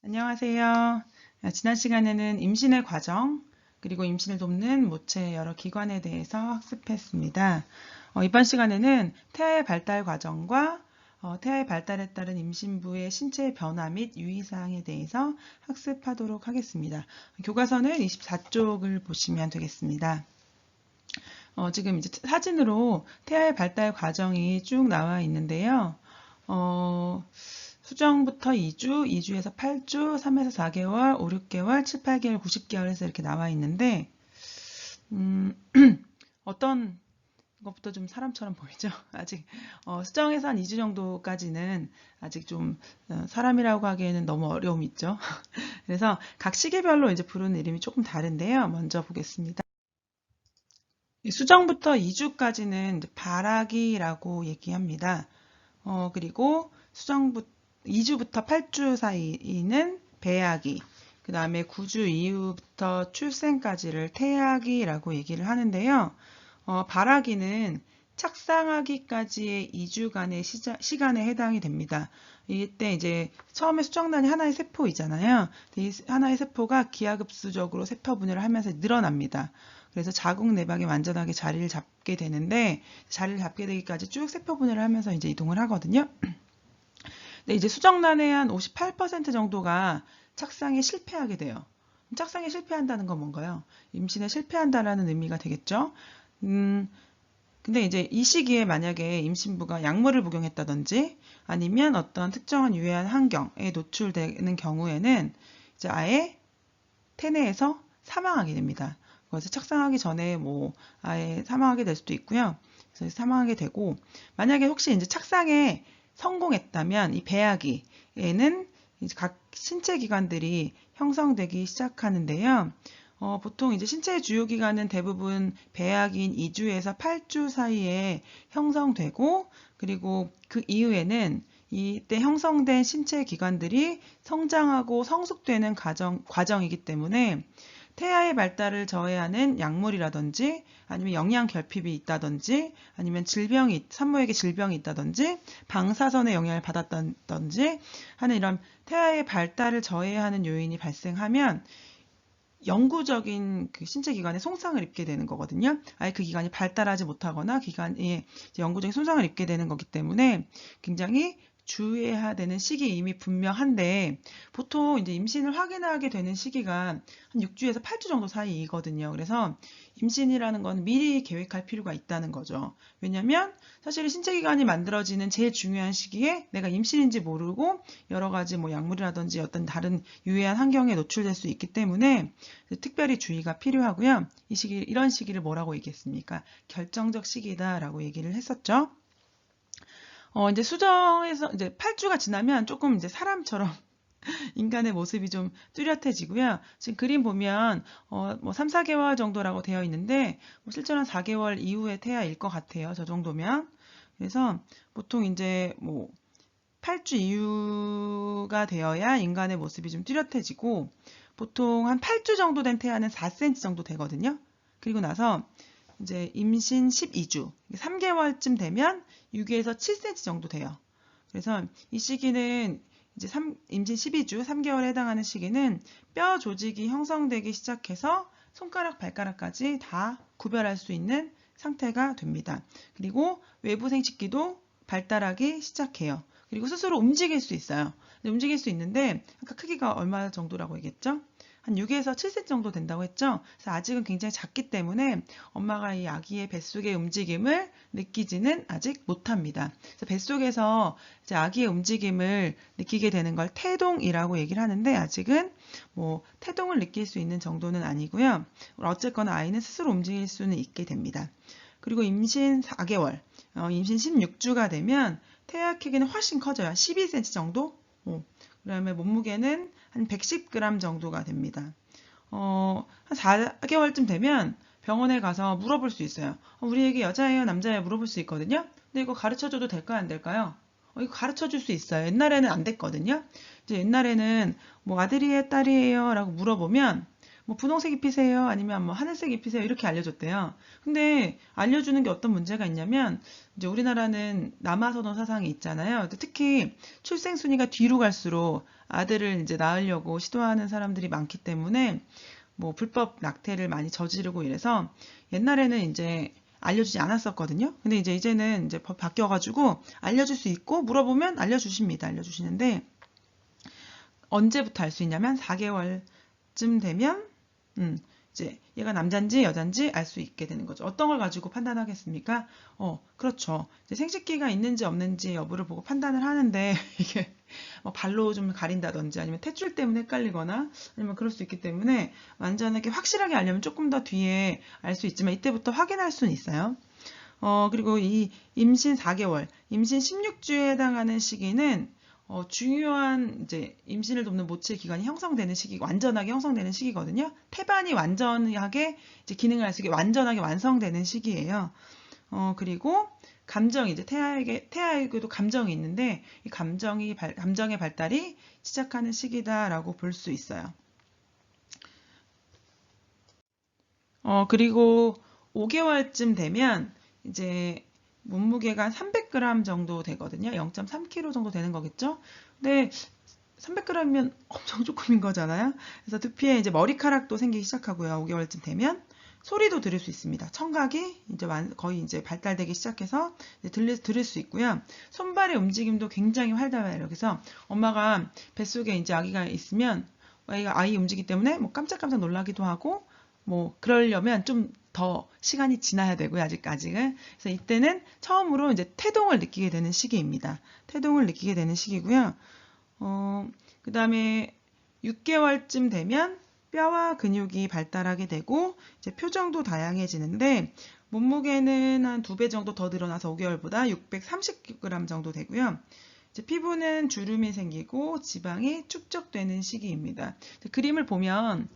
안녕하세요. 지난 시간에는 임신의 과정, 그리고 임신을 돕는 모체 여러 기관에 대해서 학습했습니다. 이번 시간에는 태아의 발달 과정과 태아의 발달에 따른 임신부의 신체 변화 및 유의사항에 대해서 학습하도록 하겠습니다. 교과서는 24쪽을 보시면 되겠습니다. 지금 이제 사진으로 태아의 발달 과정이 쭉 나와 있는데요. 수정부터 2주, 2주에서 8주, 3에서 4개월, 5, 6개월, 7, 8개월, 90개월 해서 이렇게 나와 있는데, 음, 어떤 것부터 좀 사람처럼 보이죠? 아직, 수정에서 한 2주 정도까지는 아직 좀, 사람이라고 하기에는 너무 어려움이 있죠. 그래서 각 시기별로 이제 부르는 이름이 조금 다른데요. 먼저 보겠습니다. 수정부터 2주까지는 발아기라고 얘기합니다. 그리고 수정부 2주부터 8주 사이는 배아기, 그 다음에 9주 이후부터 출생까지를 태아기라고 얘기를 하는데요. 발아기는 착상하기까지의 2주간의 시간에 해당이 됩니다. 이때 이제 처음에 수정란이 하나의 세포이잖아요. 이 하나의 세포가 기하급수적으로 세포 분열을 하면서 늘어납니다. 그래서 자궁 내박이 완전하게 자리를 잡게 되는데 자리를 잡게 되기까지 쭉 세포 분열을 하면서 이제 이동을 하거든요. 근데 이제 수정란의 한 58% 정도가 착상에 실패하게 돼요. 착상에 실패한다는 건 뭔가요? 임신에 실패한다라는 의미가 되겠죠. 근데 이제 이 시기에 만약에 임신부가 약물을 복용했다든지 아니면 어떤 특정한 유해한 환경에 노출되는 경우에는 이제 아예 태내에서 사망하게 됩니다. 그래서 착상하기 전에 뭐 아예 사망하게 될 수도 있고요. 그래서 사망하게 되고 만약에 혹시 이제 착상에 성공했다면 이 배아기에는 이제 각 신체 기관들이 형성되기 시작하는데요. 보통 이제 신체의 주요 기관은 대부분 배아기인 2주에서 8주 사이에 형성되고 그리고 그 이후에는 이때 형성된 신체 기관들이 성장하고 성숙되는 과정이기 때문에 태아의 발달을 저해하는 약물이라든지 아니면 영양 결핍이 있다든지 아니면 산모에게 질병이 있다든지 방사선의 영향을 받았다든지 하는 이런 태아의 발달을 저해하는 요인이 발생하면 영구적인 그 신체 기관에 손상을 입게 되는 거거든요. 아예 그 기관이 발달하지 못하거나 기관에 영구적인 손상을 입게 되는 거기 때문에 굉장히 주의해야 되는 시기 이미 분명한데 보통 이제 임신을 확인하게 되는 시기가 한 6주에서 8주 정도 사이이거든요. 그래서 임신이라는 건 미리 계획할 필요가 있다는 거죠. 왜냐면 사실 신체 기관이 만들어지는 제일 중요한 시기에 내가 임신인지 모르고 여러 가지 뭐 약물이라든지 어떤 다른 유해한 환경에 노출될 수 있기 때문에 특별히 주의가 필요하고요. 이런 시기를 뭐라고 얘기했습니까? 결정적 시기다라고 얘기를 했었죠. 이제 수정에서 이제 8주가 지나면 조금 이제 사람처럼 인간의 모습이 좀 뚜렷해지고요. 지금 그림 보면 뭐 3, 4개월 정도라고 되어 있는데 뭐 실제로 한 4개월 이후에 태아일 것 같아요. 저 정도면. 그래서 보통 이제 뭐 8주 이후가 되어야 인간의 모습이 좀 뚜렷해지고 보통 한 8주 정도 된 태아는 4cm 정도 되거든요. 그리고 나서 이제 임신 12주, 3개월쯤 되면 6에서 7cm 정도 돼요. 그래서 이 시기는 이제 임신 12주, 3개월에 해당하는 시기는 뼈 조직이 형성되기 시작해서 손가락, 발가락까지 다 구별할 수 있는 상태가 됩니다. 그리고 외부 생식기도 발달하기 시작해요. 그리고 스스로 움직일 수 있어요. 움직일 수 있는데 아까 크기가 얼마 정도라고 얘기했죠? 한 6에서 7cm 정도 된다고 했죠? 그래서 아직은 굉장히 작기 때문에 엄마가 이 아기의 뱃속의 움직임을 느끼지는 아직 못합니다. 그래서 뱃속에서 이제 아기의 움직임을 느끼게 되는 걸 태동이라고 얘기를 하는데 아직은 뭐 태동을 느낄 수 있는 정도는 아니고요. 어쨌거나 아이는 스스로 움직일 수는 있게 됩니다. 그리고 임신 4개월, 임신 16주가 되면 태아 크기는 훨씬 커져요. 12cm 정도? 그 다음에 몸무게는 한 110g 정도가 됩니다. 한 4개월쯤 되면 병원에 가서 물어볼 수 있어요. 우리 애기 여자예요, 남자예요? 물어볼 수 있거든요. 근데 이거 가르쳐줘도 될까요, 안 될까요? 이거 가르쳐줄 수 있어요. 옛날에는 안 됐거든요. 이제 옛날에는 뭐 아들이에요, 딸이에요? 라고 물어보면 뭐 분홍색 입히세요 아니면 뭐 하늘색 입히세요 이렇게 알려줬대요. 근데 알려주는 게 어떤 문제가 있냐면 이제 우리나라는 남아선호 사상이 있잖아요. 특히 출생 순위가 뒤로 갈수록 아들을 이제 낳으려고 시도하는 사람들이 많기 때문에 뭐 불법 낙태를 많이 저지르고 이래서 옛날에는 이제 알려주지 않았었거든요. 근데 이제는 이제 법 바뀌어가지고 알려줄 수 있고 물어보면 알려주십니다. 알려주시는데 언제부터 알 수 있냐면 4개월쯤 되면 이제 얘가 남잔지 여잔지 알 수 있게 되는 거죠. 어떤 걸 가지고 판단하겠습니까? 그렇죠. 이제 생식기가 있는지 없는지 여부를 보고 판단을 하는데 이게 뭐 발로 좀 가린다든지 아니면 탯줄 때문에 헷갈리거나 아니면 그럴 수 있기 때문에 완전하게 확실하게 알려면 조금 더 뒤에 알 수 있지만 이때부터 확인할 수는 있어요. 그리고 이 임신 4개월, 임신 16주에 해당하는 시기는 중요한 이제 임신을 돕는 모체 기관이 형성되는 시기, 완전하게 형성되는 시기거든요. 태반이 완전하게 이제 기능을 할 수 있게 완전하게 완성되는 시기예요. 그리고 감정이 이제 태아에게도 감정이 있는데 이 감정의 발달이 시작하는 시기다라고 볼 수 있어요. 그리고 5개월쯤 되면 이제 몸무게가 300g 정도 되거든요. 0.3kg 정도 되는 거겠죠? 근데 300g이면 엄청 조금인 거잖아요. 그래서 두피에 이제 머리카락도 생기기 시작하고요. 5개월쯤 되면 소리도 들을 수 있습니다. 청각이 이제 거의 이제 발달되기 시작해서 이제 들을 수 있고요. 손발의 움직임도 굉장히 활달해요. 그래서 엄마가 뱃속에 이제 아기가 있으면 아이 움직이기 때문에 뭐 깜짝깜짝 놀라기도 하고 뭐 그러려면 좀 더 시간이 지나야 되고요. 아직은. 그래서 이때는 처음으로 이제 태동을 느끼게 되는 시기입니다. 태동을 느끼게 되는 시기고요. 그 다음에 6개월쯤 되면 뼈와 근육이 발달하게 되고 이제 표정도 다양해지는데 몸무게는 한 2배 정도 더 늘어나서 5개월보다 630g 정도 되고요. 이제 피부는 주름이 생기고 지방이 축적되는 시기입니다. 그림을 보면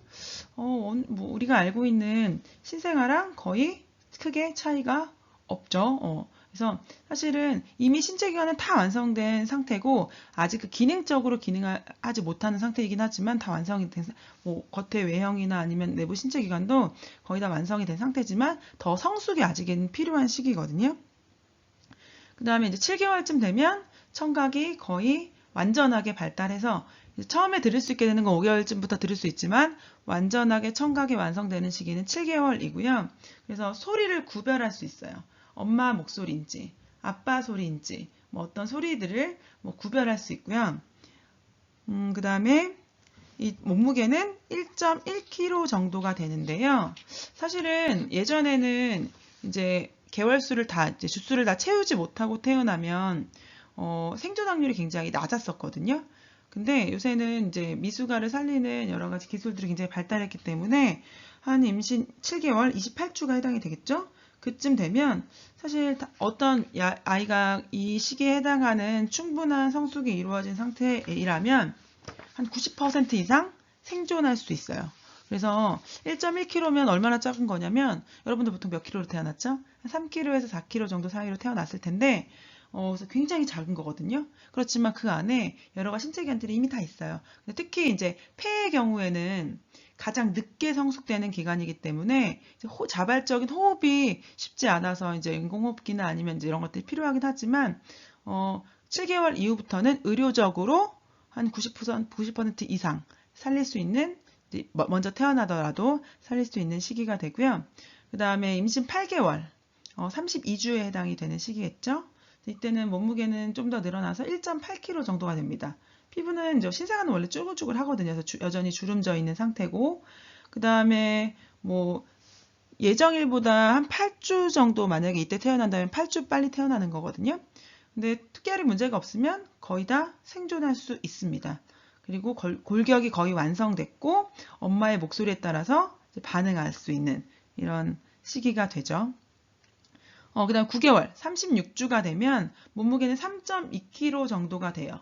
뭐 우리가 알고 있는 신생아랑 거의 크게 차이가 없죠. 그래서 사실은 이미 신체 기관은 다 완성된 상태고 아직 그 기능적으로 기능하지 못하는 상태이긴 하지만 다 완성이 된 뭐 겉의 외형이나 아니면 내부 신체 기관도 거의 다 완성이 된 상태지만 더 성숙이 아직은 필요한 시기거든요. 그 다음에 이제 7개월쯤 되면 청각이 거의 완전하게 발달해서 처음에 들을 수 있게 되는 건 5개월쯤부터 들을 수 있지만 완전하게 청각이 완성되는 시기는 7개월이고요. 그래서 소리를 구별할 수 있어요. 엄마 목소리인지 아빠 소리인지 뭐 어떤 소리들을 뭐 구별할 수 있고요. 그 다음에 이 몸무게는 1.1kg 정도가 되는데요. 사실은 예전에는 이제 개월수를 이제 주수를 다 채우지 못하고 태어나면 생존 확률이 굉장히 낮았었거든요. 근데 요새는 이제 미숙아를 살리는 여러 가지 기술들이 굉장히 발달했기 때문에 한 임신 7개월, 28주가 해당이 되겠죠? 그쯤 되면 사실 어떤 아이가 이 시기에 해당하는 충분한 성숙이 이루어진 상태이라면 한 90% 이상 생존할 수 있어요. 그래서 1.1kg면 얼마나 작은 거냐면 여러분들 보통 몇 킬로로 태어났죠? 3kg에서 4kg 정도 사이로 태어났을 텐데 그래서 굉장히 작은 거거든요. 그렇지만 그 안에 여러 가지 신체 기관들이 이미 다 있어요. 근데 특히 이제 폐의 경우에는 가장 늦게 성숙되는 기관이기 때문에 자발적인 호흡이 쉽지 않아서 이제 인공호흡기나 아니면 이제 이런 것들이 필요하긴 하지만 7개월 이후부터는 의료적으로 한 90% 이상 살릴 수 있는 먼저 태어나더라도 살릴 수 있는 시기가 되고요. 그 다음에 임신 8개월, 32주에 해당이 되는 시기겠죠. 이때는 몸무게는 좀 더 늘어나서 1.8kg 정도가 됩니다. 피부는 이제 신생아는 원래 쭈글쭈글 하거든요. 그래서 여전히 주름져 있는 상태고, 그 다음에 뭐 예정일보다 한 8주 정도 만약에 이때 태어난다면 8주 빨리 태어나는 거거든요. 근데 특별히 문제가 없으면 거의 다 생존할 수 있습니다. 그리고 골격이 거의 완성됐고 엄마의 목소리에 따라서 반응할 수 있는 이런 시기가 되죠. 그 다음 9개월, 36주가 되면 몸무게는 3.2kg 정도가 돼요.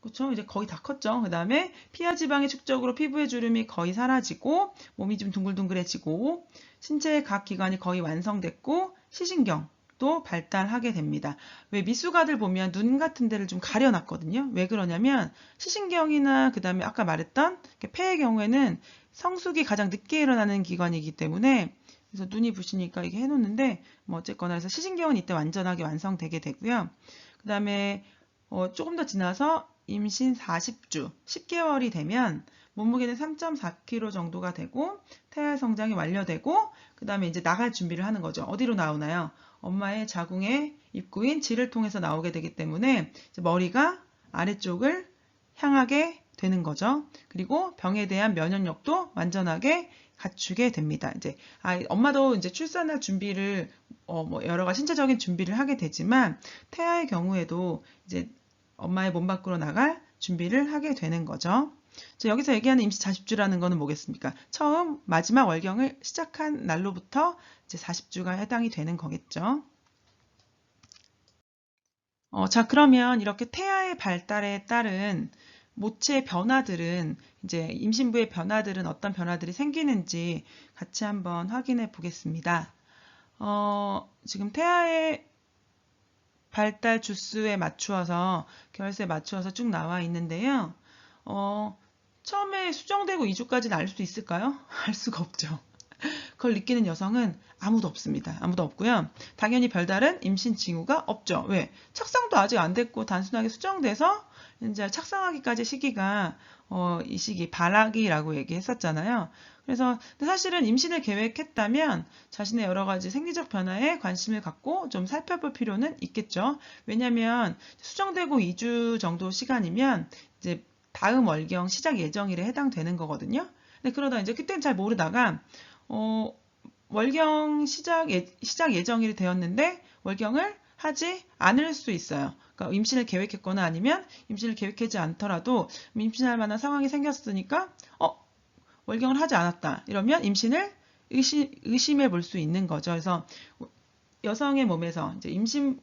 그렇죠? 이제 거의 다 컸죠. 그 다음에 피하 지방의 축적으로 피부의 주름이 거의 사라지고 몸이 좀 둥글둥글해지고 신체의 각 기관이 거의 완성됐고 시신경도 발달하게 됩니다. 왜 미숙아들 보면 눈 같은 데를 좀 가려놨거든요. 왜 그러냐면 시신경이나 그 다음에 아까 말했던 폐의 경우에는 성숙이 가장 늦게 일어나는 기관이기 때문에 그래서 눈이 부시니까 이게 해놓는데 뭐 어쨌거나 해서 시신경은 이때 완전하게 완성되게 되고요. 그 다음에 조금 더 지나서 임신 40주, 10개월이 되면 몸무게는 3.4kg 정도가 되고 태아 성장이 완료되고 그 다음에 이제 나갈 준비를 하는 거죠. 어디로 나오나요? 엄마의 자궁의 입구인 질을 통해서 나오게 되기 때문에 이제 머리가 아래쪽을 향하게 되는 거죠. 그리고 병에 대한 면역력도 완전하게 갖추게 됩니다. 이제 엄마도 이제 출산할 준비를 뭐 여러 가지 신체적인 준비를 하게 되지만 태아의 경우에도 이제 엄마의 몸 밖으로 나갈 준비를 하게 되는 거죠. 여기서 얘기하는 임시 40주라는 거는 뭐겠습니까? 처음 마지막 월경을 시작한 날로부터 이제 40주가 해당이 되는 거겠죠. 자, 그러면 이렇게 태아의 발달에 따른 모체의 변화들은 이제 임신부의 변화들은 어떤 변화들이 생기는지 같이 한번 확인해 보겠습니다. 지금 태아의 발달 주수에 맞추어서 결수에 맞추어서 쭉 나와 있는데요. 처음에 수정되고 2주까지는 알 수 있을까요? 알 수가 없죠. 그걸 느끼는 여성은 아무도 없습니다. 아무도 없고요. 당연히 별다른 임신 징후가 없죠. 왜? 착상도 아직 안 됐고 단순하게 수정돼서 이제 착상하기까지 시기가 이 시기 발하기라고 얘기했었잖아요. 그래서 사실은 임신을 계획했다면 자신의 여러 가지 생리적 변화에 관심을 갖고 좀 살펴볼 필요는 있겠죠. 왜냐하면 수정되고 2주 정도 시간이면 이제 다음 월경 시작 예정일에 해당되는 거거든요. 근데 그러다 이제 그때는 잘 모르다가 월경 시작 예정일이 되었는데 월경을 하지 않을 수 있어요. 그러니까 임신을 계획했거나 아니면 임신을 계획하지 않더라도 임신할 만한 상황이 생겼으니까 월경을 하지 않았다. 이러면 임신을 의심해 볼 수 있는 거죠. 그래서 여성의 몸에서 이제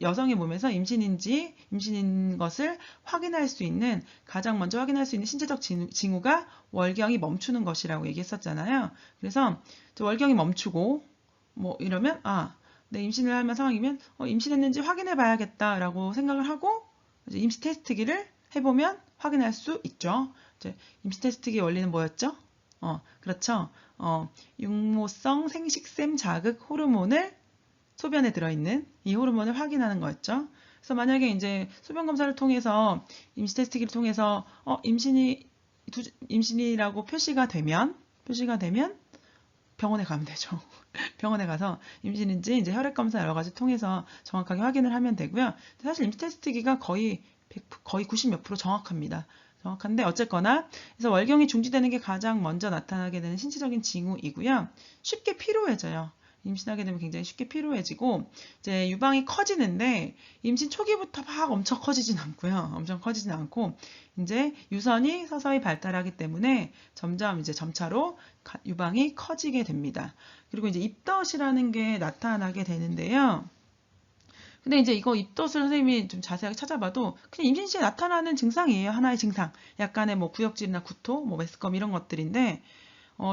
여성의 몸에서 임신인지 임신인 것을 확인할 수 있는 가장 먼저 확인할 수 있는 신체적 징후가 월경이 멈추는 것이라고 얘기했었잖아요. 그래서 월경이 멈추고 뭐 이러면 내 임신을 할 만한 상황이면 임신했는지 확인해 봐야겠다라고 생각을 하고 이제 임시 테스트기를 해보면 확인할 수 있죠. 이제 임시 테스트기의 원리는 뭐였죠? 그렇죠. 육모성 생식샘 자극 호르몬을 소변에 들어있는 이 호르몬을 확인하는 거였죠. 그래서 만약에 이제 소변 검사를 통해서 임시 테스트기를 통해서 임신이라고 표시가 되면 병원에 가면 되죠. 병원에 가서 임신인지 이제 혈액 검사 여러 가지 통해서 정확하게 확인을 하면 되고요. 사실 임시 테스트기가 거의 90몇 프로 정확합니다. 정확한데 어쨌거나 그래서 월경이 중지되는 게 가장 먼저 나타나게 되는 신체적인 징후이고요. 쉽게 피로해져요. 임신하게 되면 굉장히 쉽게 피로해지고 이제 유방이 커지는데 임신 초기부터 막 엄청 커지진 않고요. 엄청 커지진 않고 이제 유선이 서서히 발달하기 때문에 점점 이제 점차로 유방이 커지게 됩니다. 그리고 이제 입덧이라는 게 나타나게 되는데요. 근데 이제 이거 입덧을 선생님이 좀 자세하게 찾아봐도 그냥 임신 시에 나타나는 증상이에요. 하나의 증상. 약간의 뭐 구역질이나 구토, 뭐 메스꺼움 이런 것들인데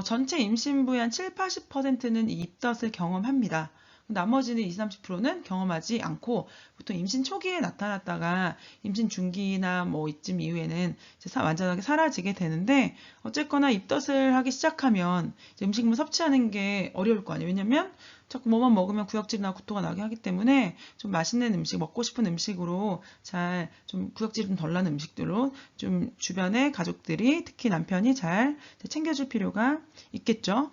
전체 임신부의 한 7, 80%는 이 입덧을 경험합니다. 나머지는 20, 30%는 경험하지 않고 보통 임신 초기에 나타났다가 임신 중기나 뭐 이쯤 이후에는 이제 완전하게 사라지게 되는데 어쨌거나 입덧을 하기 시작하면 음식물 섭취하는 게 어려울 거 아니에요. 왜냐면 자꾸 뭐만 먹으면 구역질이나 구토가 나게 하기 때문에 좀 맛있는 음식, 먹고 싶은 음식으로 잘 좀 구역질이 좀 덜 나는 음식들로 좀 주변의 가족들이 특히 남편이 잘 챙겨줄 필요가 있겠죠.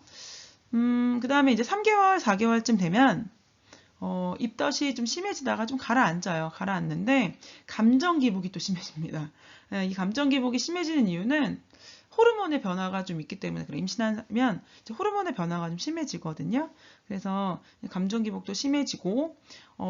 그 다음에 이제 3개월, 4개월쯤 되면 입덧이 좀 심해지다가 좀 가라앉아요. 가라앉는데 감정 기복이 또 심해집니다. 이 감정 기복이 심해지는 이유는 호르몬의 변화가 좀 있기 때문에 그래. 임신하면 이제 호르몬의 변화가 좀 심해지거든요. 그래서 감정 기복도 심해지고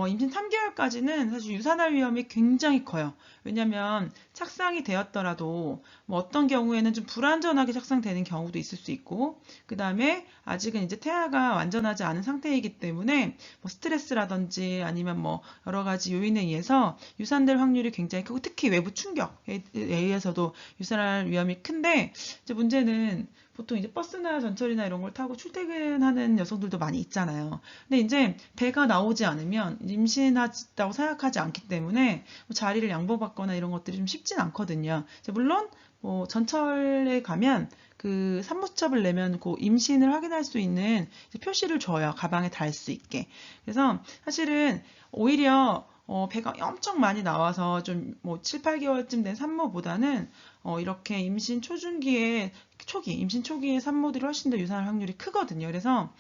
임신 3개월까지는 사실 유산할 위험이 굉장히 커요. 왜냐하면 착상이 되었더라도 뭐 어떤 경우에는 좀 불완전하게 착상되는 경우도 있을 수 있고 그 다음에 아직은 이제 태아가 완전하지 않은 상태이기 때문에 뭐 스트레스라든지 아니면 뭐 여러 가지 요인에 의해서 유산될 확률이 굉장히 크고 특히 외부 충격에 의해서도 유산할 위험이 큰데 이제 문제는 보통 이제 버스나 전철이나 이런 걸 타고 출퇴근하는 여성들도 많이 있잖아요. 근데 이제 배가 나오지 않으면 임신하다고 생각하지 않기 때문에 뭐 자리를 양보받거나 이런 것들이 좀 쉽진 않거든요. 물론 뭐 전철에 가면 그 산모첩을 내면 그 임신을 확인할 수 있는 표시를 줘요. 가방에 달 수 있게. 그래서 사실은 오히려 배가 엄청 많이 나와서 좀 뭐 7, 8개월쯤 된 산모보다는 이렇게 임신 초중기에 임신 초기에 산모들이 훨씬 더 유산할 확률이 크거든요. 그래서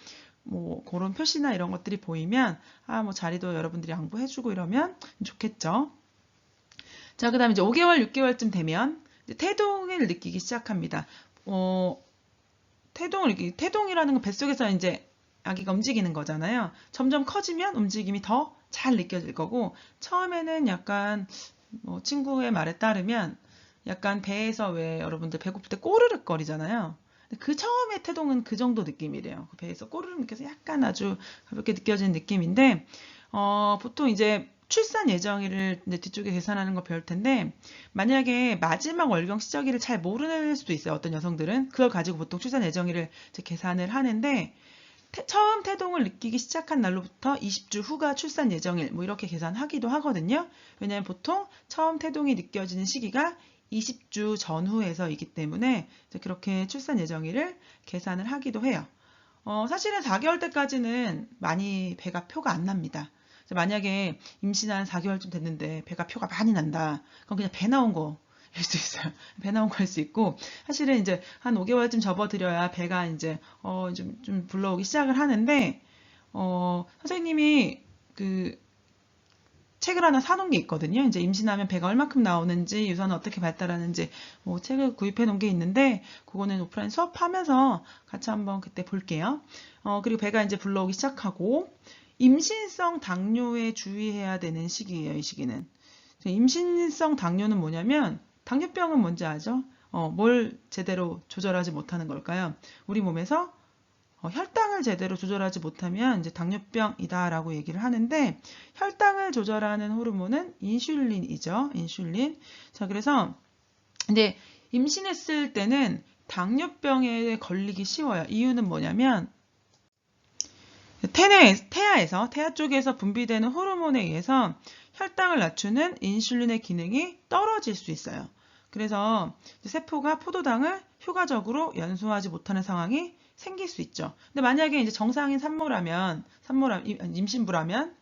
뭐 그런 표시나 이런 것들이 보이면 뭐 자리도 여러분들이 양보해주고 이러면 좋겠죠. 자, 그다음에 이제 5개월, 6개월쯤 되면 이제 태동을 느끼기 시작합니다. 태동이라는 건 뱃속에서 이제 아기가 움직이는 거잖아요. 점점 커지면 움직임이 더 잘 느껴질 거고, 처음에는 약간 뭐 친구의 말에 따르면 약간 배에서 왜 여러분들 배고플 때 꼬르륵 거리잖아요. 그 처음에 태동은 그 정도 느낌이래요. 그 배에서 꼬르륵 느껴서 약간 아주 가볍게 느껴지는 느낌인데, 보통 이제 출산 예정일을 이제 뒤쪽에 계산하는 거 배울 텐데, 만약에 마지막 월경 시저기를 잘 모를 수도 있어요. 어떤 여성들은 그걸 가지고 보통 출산 예정일을 이제 계산을 하는데, 처음 태동을 느끼기 시작한 날로부터 20주 후가 출산 예정일, 뭐 이렇게 계산하기도 하거든요. 왜냐하면 보통 처음 태동이 느껴지는 시기가 20주 전후에서이기 때문에 그렇게 출산 예정일을 계산을 하기도 해요. 사실은 4개월 때까지는 많이 배가 표가 안 납니다. 만약에 임신한 4개월쯤 됐는데 배가 표가 많이 난다. 그럼 그냥 배 나온 거일 수 있어요. 배 나온 거일 수 있고, 사실은 이제 한 5개월쯤 접어들여야 배가 이제 좀 불러오기 시작을 하는데, 선생님이 그 책을 하나 사놓은 게 있거든요. 이제 임신하면 배가 얼마큼 나오는지, 유산은 어떻게 발달하는지, 뭐 책을 구입해 놓은 게 있는데, 그거는 오프라인 수업하면서 같이 한번 그때 볼게요. 그리고 배가 이제 불러오기 시작하고, 임신성 당뇨에 주의해야 되는 시기예요, 이 시기는. 임신성 당뇨는 뭐냐면, 당뇨병은 뭔지 아죠? 뭘 제대로 조절하지 못하는 걸까요? 우리 몸에서 혈당을 제대로 조절하지 못하면 이제 당뇨병이다라고 얘기를 하는데, 혈당을 조절하는 호르몬은 인슐린이죠. 인슐린. 자, 그래서 근데 임신했을 때는 당뇨병에 걸리기 쉬워요. 이유는 뭐냐면 태아 쪽에서 분비되는 호르몬에 의해서 혈당을 낮추는 인슐린의 기능이 떨어질 수 있어요. 그래서 세포가 포도당을 효과적으로 연소하지 못하는 상황이 생길 수 있죠. 근데 만약에 이제 정상인 임신부라면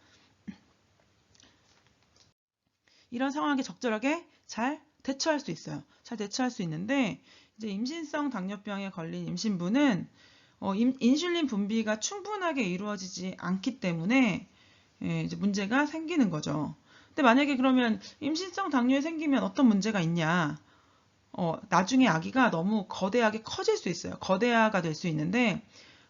이런 상황에 적절하게 잘 대처할 수 있어요. 잘 대처할 수 있는데, 이제 임신성 당뇨병에 걸린 임신부는 인슐린 분비가 충분하게 이루어지지 않기 때문에 이제 문제가 생기는 거죠. 근데 만약에 그러면 임신성 당뇨에 생기면 어떤 문제가 있냐? 나중에 아기가 너무 거대하게 커질 수 있어요. 거대아가 될 수 있는데,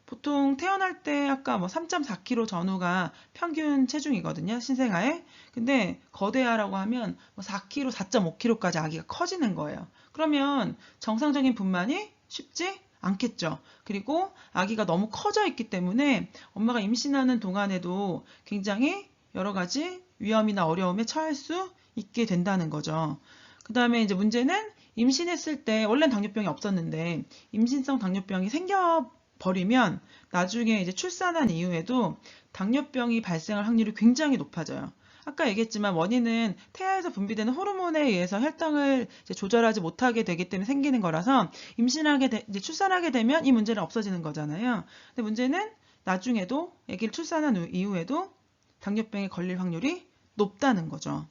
보통 태어날 때 아까 뭐 3.4kg 전후가 평균 체중이거든요, 신생아에. 근데 거대아라고 하면 뭐 4kg, 4.5kg까지 아기가 커지는 거예요. 그러면 정상적인 분만이 쉽지 않겠죠. 그리고 아기가 너무 커져 있기 때문에 엄마가 임신하는 동안에도 굉장히 여러 가지 위험이나 어려움에 처할 수 있게 된다는 거죠. 그 다음에 이제 문제는 임신했을 때 원래는 당뇨병이 없었는데 임신성 당뇨병이 생겨버리면 나중에 이제 출산한 이후에도 당뇨병이 발생할 확률이 굉장히 높아져요. 아까 얘기했지만 원인은 태아에서 분비되는 호르몬에 의해서 혈당을 이제 조절하지 못하게 되기 때문에 생기는 거라서 이제 출산하게 되면 이 문제는 없어지는 거잖아요. 근데 문제는 나중에도 아기를 출산한 이후에도 당뇨병에 걸릴 확률이 높다는 거죠.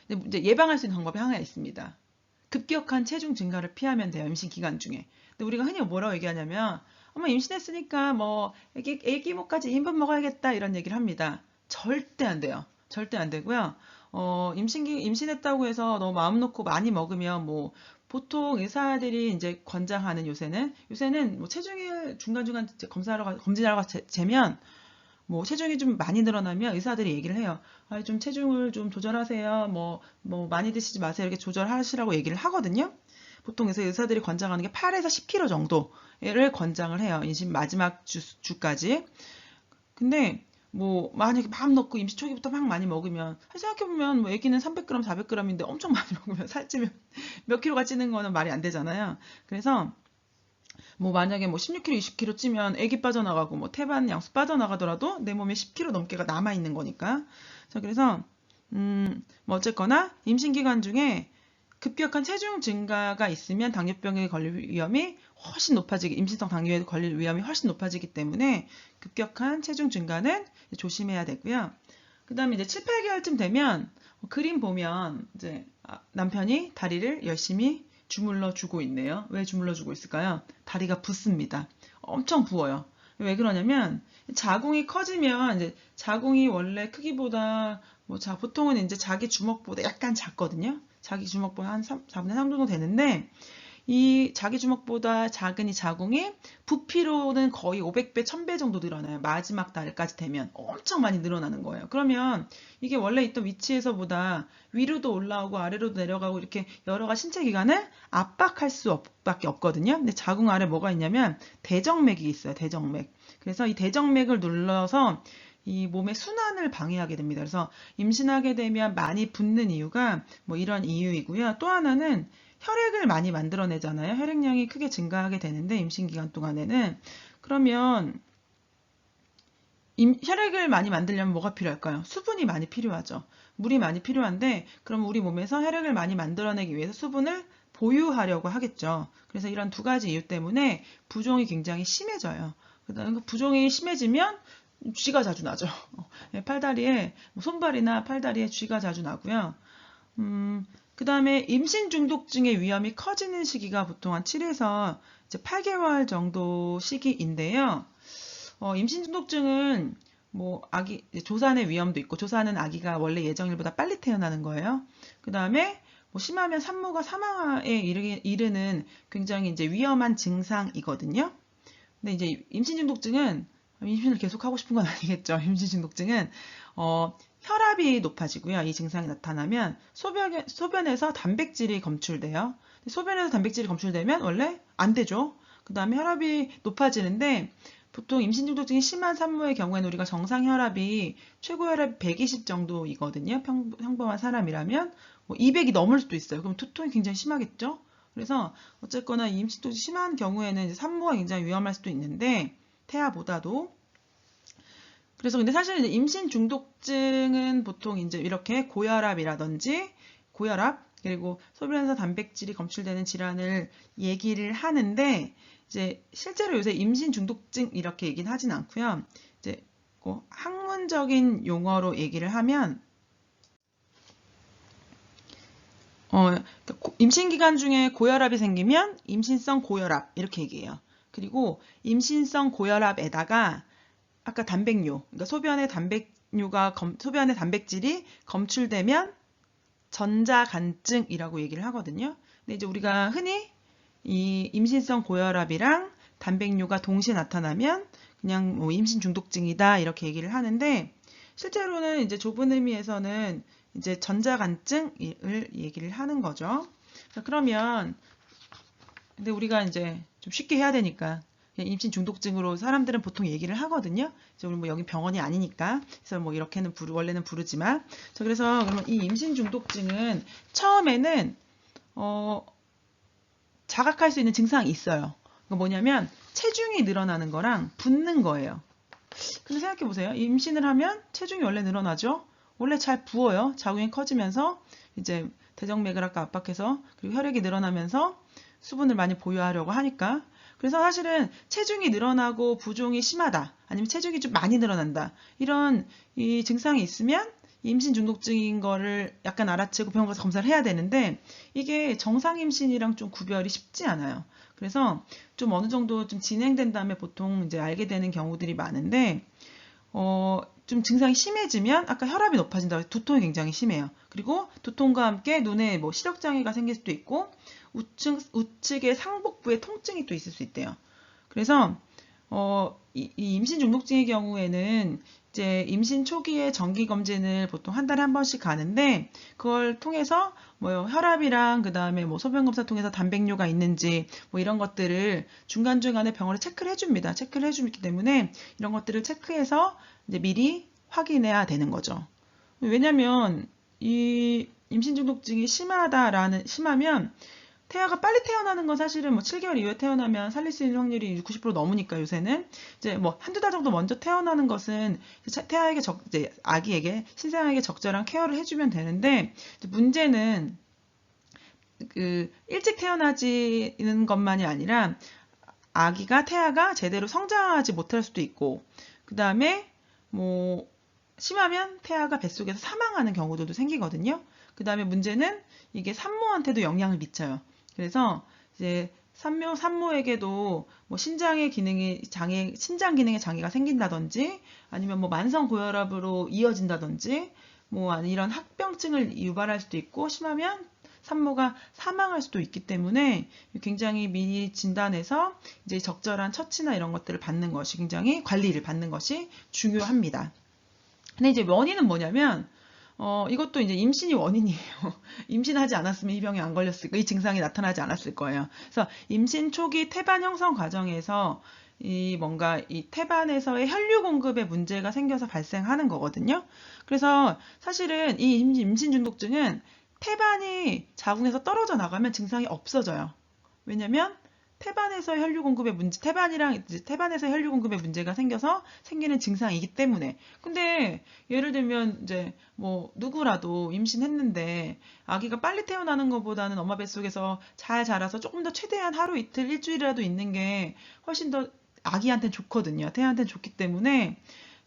근데 이제 예방할 수 있는 방법이 하나 있습니다. 급격한 체중 증가를 피하면 돼요. 임신 기간 중에. 근데 우리가 흔히 뭐라고 얘기하냐면 엄마 임신했으니까 뭐 애기 목까지 2인분 먹어야겠다 이런 얘기를 합니다. 절대 안 돼요. 절대 안 되고요. 임신했다고 해서 너무 마음 놓고 많이 먹으면 뭐 보통 의사들이 이제 권장하는 요새는 뭐 체중을 중간중간 검진하러 재면 뭐 체중이 좀 많이 늘어나면 의사들이 얘기를 해요. 좀 체중을 좀 조절하세요. 뭐 많이 드시지 마세요. 이렇게 조절하시라고 얘기를 하거든요. 보통 의사들이 권장하는 게 8에서 10kg 정도를 권장을 해요. 임신 마지막 주까지. 근데 뭐 만약에 마음 놓고 임신 초기부터 막 많이 먹으면 생각해보면 뭐 애기는 300g, 400g인데 엄청 많이 먹으면 살찌면 몇 킬로가 찌는 거는 말이 안 되잖아요. 그래서 뭐 만약에 뭐 16kg, 20kg 찌면 애기 빠져나가고 뭐 태반 양수 빠져나가더라도 내 몸에 10kg 넘게가 남아 있는 거니까. 자, 그래서 뭐 어쨌거나 임신 기간 중에 급격한 체중 증가가 있으면 당뇨병에 걸릴 위험이 훨씬 높아지기, 임신성 당뇨에 걸릴 위험이 훨씬 높아지기 때문에 급격한 체중 증가는 조심해야 되고요. 그 다음에 이제 7, 8개월쯤 되면 그림 보면 이제 남편이 다리를 열심히 주물러 주고 있네요. 왜 주물러 주고 있을까요? 다리가 붓습니다. 엄청 부어요. 왜 그러냐면 자궁이 커지면 이제 자궁이 원래 크기보다 보통은 이제 자기 주먹보다 약간 작거든요. 자기 주먹보다 한 4분의 3 정도 되는데 이 자기 주먹보다 작은 이 자궁이 부피로는 거의 500배, 1000배 정도 늘어나요. 마지막 달까지 되면 엄청 많이 늘어나는 거예요. 그러면 이게 원래 있던 위치에서보다 위로도 올라오고 아래로도 내려가고 이렇게 여러 가지 신체 기관을 압박할 수밖에 없거든요. 근데 자궁 아래 뭐가 있냐면 대정맥이 있어요. 대정맥. 그래서 이 대정맥을 눌러서 이 몸의 순환을 방해하게 됩니다. 그래서 임신하게 되면 많이 붓는 이유가 이런 이유이고요. 또 하나는 혈액을 많이 만들어내잖아요. 혈액량이 크게 증가하게 되는데 임신 기간 동안에는 그러면 혈액을 많이 만들려면 뭐가 필요할까요? 수분이 많이 필요하죠. 물이 많이 필요한데 그럼 우리 몸에서 혈액을 많이 만들어내기 위해서 수분을 보유하려고 하겠죠. 그래서 이런 두 가지 이유 때문에 부종이 굉장히 심해져요. 그다음에 부종이 심해지면 쥐가 자주 나죠. 팔다리에 손발이나 팔다리에 쥐가 자주 나고요. 그 다음에 임신 중독증의 위험이 커지는 시기가 보통 한 7에서 이제 8개월 정도 시기인데요. 임신 중독증은 아기 조산의 위험도 있고 조산은 아기가 원래 예정일보다 빨리 태어나는 거예요. 그 다음에 심하면 산모가 사망에 이르는 굉장히 이제 위험한 증상이거든요. 근데 이제 임신 중독증은 임신을 계속 하고 싶은 건 아니겠죠. 임신 중독증은 혈압이 높아지고요. 이 증상이 나타나면 소변에서 단백질이 검출돼요. 소변에서 단백질이 검출되면 원래 안 되죠. 그 다음에 혈압이 높아지는데 보통 임신 중독증이 심한 산모의 경우에는 우리가 정상 혈압이 최고 혈압 120 정도이거든요. 평범한 사람이라면 200이 넘을 수도 있어요. 그럼 두통이 굉장히 심하겠죠. 그래서 어쨌거나 임신 중독증이 심한 경우에는 이제 산모가 굉장히 위험할 수도 있는데 태아보다도. 그래서 근데 사실 이제 임신 중독증은 보통 이제 이렇게 고혈압이라든지 고혈압 그리고 소변에서 단백질이 검출되는 질환을 얘기를 하는데 이제 실제로 요새 임신 중독증 이렇게 얘기는 하진 않고요. 이제 학문적인 용어로 얘기를 하면 임신 기간 중에 고혈압이 생기면 임신성 고혈압 이렇게 얘기해요. 그리고 임신성 고혈압에다가 아까 단백뇨, 그러니까 소변의 단백질이 검출되면 전자간증이라고 얘기를 하거든요. 근데 이제 우리가 흔히 이 임신성 고혈압이랑 단백뇨가 동시에 나타나면 그냥 임신 중독증이다 이렇게 얘기를 하는데 실제로는 이제 좁은 의미에서는 이제 전자간증을 얘기를 하는 거죠. 그러면 근데 우리가 이제 좀 쉽게 해야 되니까 임신 중독증으로 사람들은 보통 얘기를 하거든요. 우리 여기 병원이 아니니까. 그래서 이렇게는 원래는 부르지만. 그래서 그러면 이 임신 중독증은 처음에는 자각할 수 있는 증상이 있어요. 뭐냐면 체중이 늘어나는 거랑 붓는 거예요. 근데 생각해 보세요. 임신을 하면 체중이 원래 늘어나죠. 원래 잘 부어요. 자궁이 커지면서 이제 대정맥을 아까 압박해서 그리고 혈액이 늘어나면서 수분을 많이 보유하려고 하니까. 그래서 사실은 체중이 늘어나고 부종이 심하다 아니면 체중이 좀 많이 늘어난다 이런 이 증상이 있으면 임신 중독증인 거를 약간 알아채고 병원 가서 검사를 해야 되는데 이게 정상 임신이랑 좀 구별이 쉽지 않아요. 그래서 좀 어느 정도 좀 진행된 다음에 보통 이제 알게 되는 경우들이 많은데 좀 증상이 심해지면 아까 혈압이 높아진다고 해서 두통이 굉장히 심해요. 그리고 두통과 함께 눈에 시력장애가 생길 수도 있고 우측의 상복부에 통증이 또 있을 수 있대요. 그래서 이 임신 중독증의 경우에는 이제 임신 초기에 정기 검진을 보통 한 달에 한 번씩 가는데 그걸 통해서 혈압이랑 그 다음에 소변 검사 통해서 단백뇨가 있는지 이런 것들을 중간중간에 병원에 체크를 해줍니다. 체크를 해주기 때문에 이런 것들을 체크해서 이제 미리 확인해야 되는 거죠. 왜냐면 이 임신 중독증이 심하면 태아가 빨리 태어나는 건 사실은 7개월 이후에 태어나면 살릴 수 있는 확률이 90% 넘으니까 요새는 이제 한두 달 정도 먼저 태어나는 것은 태아에게 이제 아기에게 신생아에게 적절한 케어를 해주면 되는데 문제는 일찍 태어나지는 것만이 아니라 태아가 제대로 성장하지 못할 수도 있고, 그 다음에 뭐 심하면 태아가 뱃속에서 사망하는 경우들도 생기거든요. 그 다음에 문제는 이게 산모한테도 영향을 미쳐요. 그래서 이제 산모에게도 뭐 신장 기능에 장애가 생긴다든지, 아니면 뭐 만성 고혈압으로 이어진다든지, 뭐 이런 합병증을 유발할 수도 있고, 심하면 산모가 사망할 수도 있기 때문에 굉장히 미리 진단해서 이제 적절한 처치나 이런 것들을 받는 것이, 굉장히 관리를 받는 것이 중요합니다. 근데 이제 원인은 뭐냐면, 이것도 이제 임신이 원인이에요. 임신하지 않았으면 이 병에 안 걸렸을 거예요. 이 증상이 나타나지 않았을 거예요. 그래서 임신 초기 태반 형성 과정에서 이 태반에서의 혈류 공급에 문제가 생겨서 발생하는 거거든요. 그래서 사실은 이 임신 중독증은 태반이 자궁에서 떨어져 나가면 증상이 없어져요. 왜냐면 태반에서 혈류 공급에 태반에서 혈류 공급에 문제가 생겨서 생기는 증상이기 때문에. 근데 예를 들면 이제 뭐 누구라도 임신했는데 아기가 빨리 태어나는 것보다는 엄마 뱃속에서 잘 자라서 조금 더 최대한 하루 이틀 일주일이라도 있는 게 훨씬 더 아기한테는 좋거든요. 태아한테는 좋기 때문에.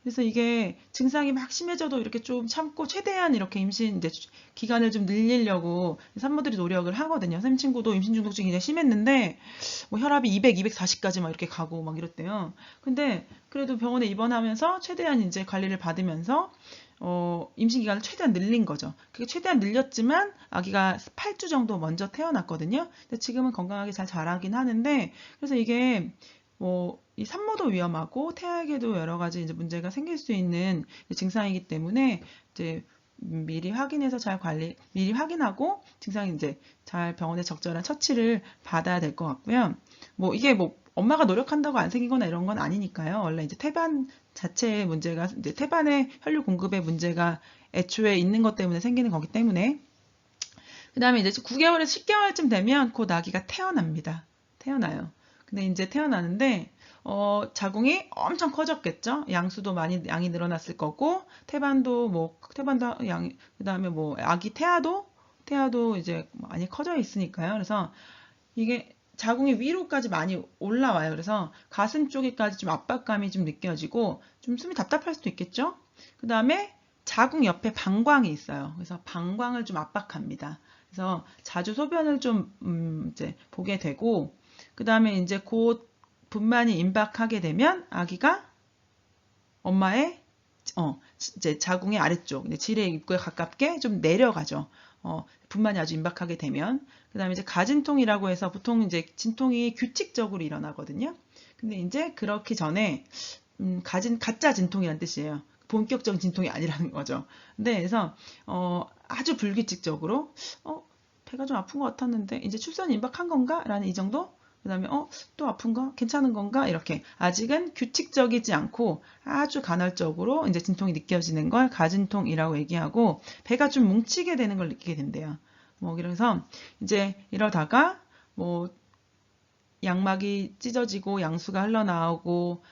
그래서 이게 증상이 막 심해져도 이렇게 좀 참고 최대한 이렇게 임신 이제 기간을 좀 늘리려고 산모들이 노력을 하거든요. 쌤 친구도 임신 중독증이 이제 심했는데 뭐 혈압이 200, 240까지 막 이렇게 가고 막 이랬대요. 근데 그래도 병원에 입원하면서 최대한 이제 관리를 받으면서 임신 기간을 최대한 늘린 거죠. 그게 최대한 늘렸지만 아기가 8주 정도 먼저 태어났거든요. 근데 지금은 건강하게 잘 자라긴 하는데, 그래서 이게 이 산모도 위험하고 태아에게도 여러 가지 이제 문제가 생길 수 있는 증상이기 때문에 이제 미리 확인하고 증상이 이제 잘 병원에 적절한 처치를 받아야 될 것 같고요. 이게 엄마가 노력한다고 안 생기거나 이런 건 아니니까요. 원래 이제 태반 자체의 문제가, 이제 태반의 혈류 공급의 문제가 애초에 있는 것 때문에 생기는 거기 때문에. 그 다음에 이제 9개월에서 10개월쯤 되면 곧 아기가 태어나요. 근데 이제 태어나는데 자궁이 엄청 커졌겠죠. 양이 늘어났을 거고, 태반도 그다음에 아기 태아도 이제 많이 커져 있으니까요. 그래서 이게 자궁이 위로까지 많이 올라와요. 그래서 가슴 쪽에까지 좀 압박감이 좀 느껴지고 좀 숨이 답답할 수도 있겠죠. 그다음에 자궁 옆에 방광이 있어요. 그래서 방광을 좀 압박합니다. 그래서 자주 소변을 좀 이제 보게 되고, 그다음에 이제 곧 분만이 임박하게 되면 아기가 엄마의 이제 자궁의 아래쪽, 지뢰 입구에 가깝게 좀 내려가죠. 분만이 아주 임박하게 되면. 그 다음에 이제 가진통이라고 해서 보통 이제 진통이 규칙적으로 일어나거든요. 근데 이제 그렇기 전에, 가짜 진통이란 뜻이에요. 본격적인 진통이 아니라는 거죠. 근데 그래서, 아주 불규칙적으로, 배가 좀 아픈 것 같았는데, 이제 출산이 임박한 건가? 라는 이 정도? 그 다음에 또 아픈가? 괜찮은 건가? 이렇게 아직은 규칙적이지 않고 아주 간헐적으로 이제 진통이 느껴지는 걸 가진통이라고 얘기하고, 배가 좀 뭉치게 되는 걸 느끼게 된대요. 그래서 이제 이러다가 양막이 찢어지고 양수가 흘러나오고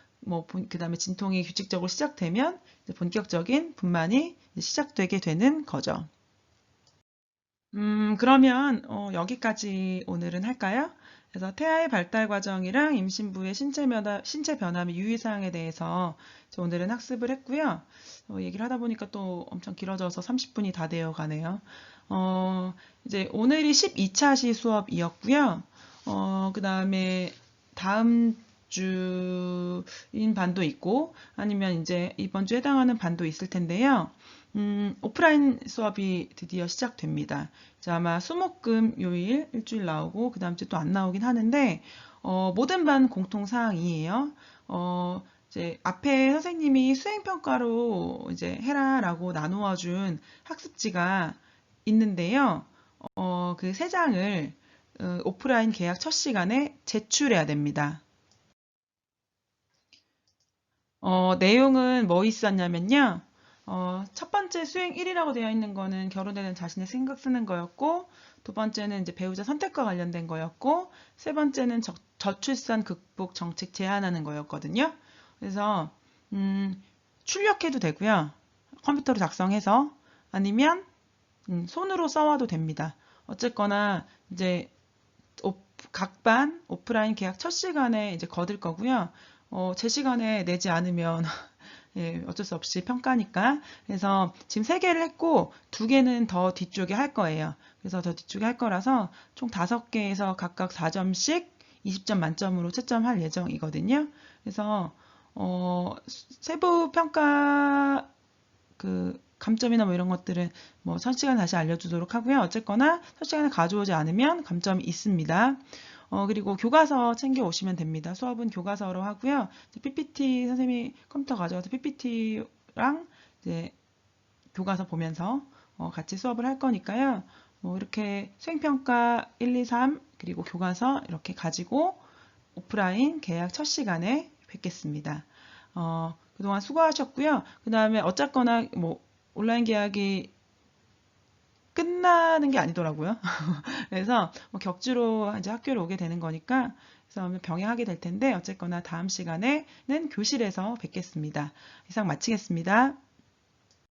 그 다음에 진통이 규칙적으로 시작되면 이제 본격적인 분만이 시작되게 되는 거죠. 그러면 여기까지 오늘은 할까요? 그래서 태아의 발달 과정이랑 임신부의 신체 변화 및 유의사항에 대해서 오늘은 학습을 했고요. 얘기를 하다 보니까 또 엄청 길어져서 30분이 다 되어 가네요. 이제 오늘이 12차 시 수업이었고요. 그 다음에 다음 주인 반도 있고, 아니면 이제 이번 주에 해당하는 반도 있을 텐데요. 오프라인 수업이 드디어 시작됩니다. 이제 아마 수목금 요일 일주일 나오고 그 다음 주 또 안 나오긴 하는데, 모든 반 공통 사항이에요. 이제 앞에 선생님이 수행평가로 이제 해라라고 나누어 준 학습지가 있는데요. 그 3장을 오프라인 계약 첫 시간에 제출해야 됩니다. 내용은 뭐 있었냐면요. 첫 번째 수행 1이라고 되어 있는 거는 결혼되는 자신의 생각 쓰는 거였고, 두 번째는 이제 배우자 선택과 관련된 거였고, 세 번째는 저출산 극복 정책 제안하는 거였거든요. 그래서 출력해도 되고요. 컴퓨터로 작성해서, 아니면 손으로 써와도 됩니다. 어쨌거나 이제 각 반 오프라인 계약 첫 시간에 이제 거들 거고요. 제 시간에 내지 않으면 예, 어쩔 수 없이 평가니까. 그래서 지금 3개를 했고 2개는 더 뒤쪽에 할 거예요. 그래서 더 뒤쪽에 할 거라서 총 5개에서 각각 4점씩 20점 만점으로 채점할 예정이거든요. 그래서 세부 평가 그 감점이나 뭐 이런 것들은 뭐 선 시간 다시 알려주도록 하고요. 어쨌거나 선 시간에 가져오지 않으면 감점이 있습니다. 그리고 교과서 챙겨 오시면 됩니다. 수업은 교과서로 하고요. PPT 선생님이 컴퓨터 가져와서 PPT랑 이제 교과서 보면서 같이 수업을 할 거니까요. 뭐 이렇게 수행평가 1, 2, 3 그리고 교과서 이렇게 가지고 오프라인 계약 첫 시간에 뵙겠습니다. 그동안 수고하셨고요. 그 다음에 어쨌거나 뭐 온라인 계약이 끝나는 게 아니더라고요. 그래서 뭐 격주로 이제 학교를 오게 되는 거니까 그래서 병행하게 될 텐데 어쨌거나 다음 시간에는 교실에서 뵙겠습니다. 이상 마치겠습니다.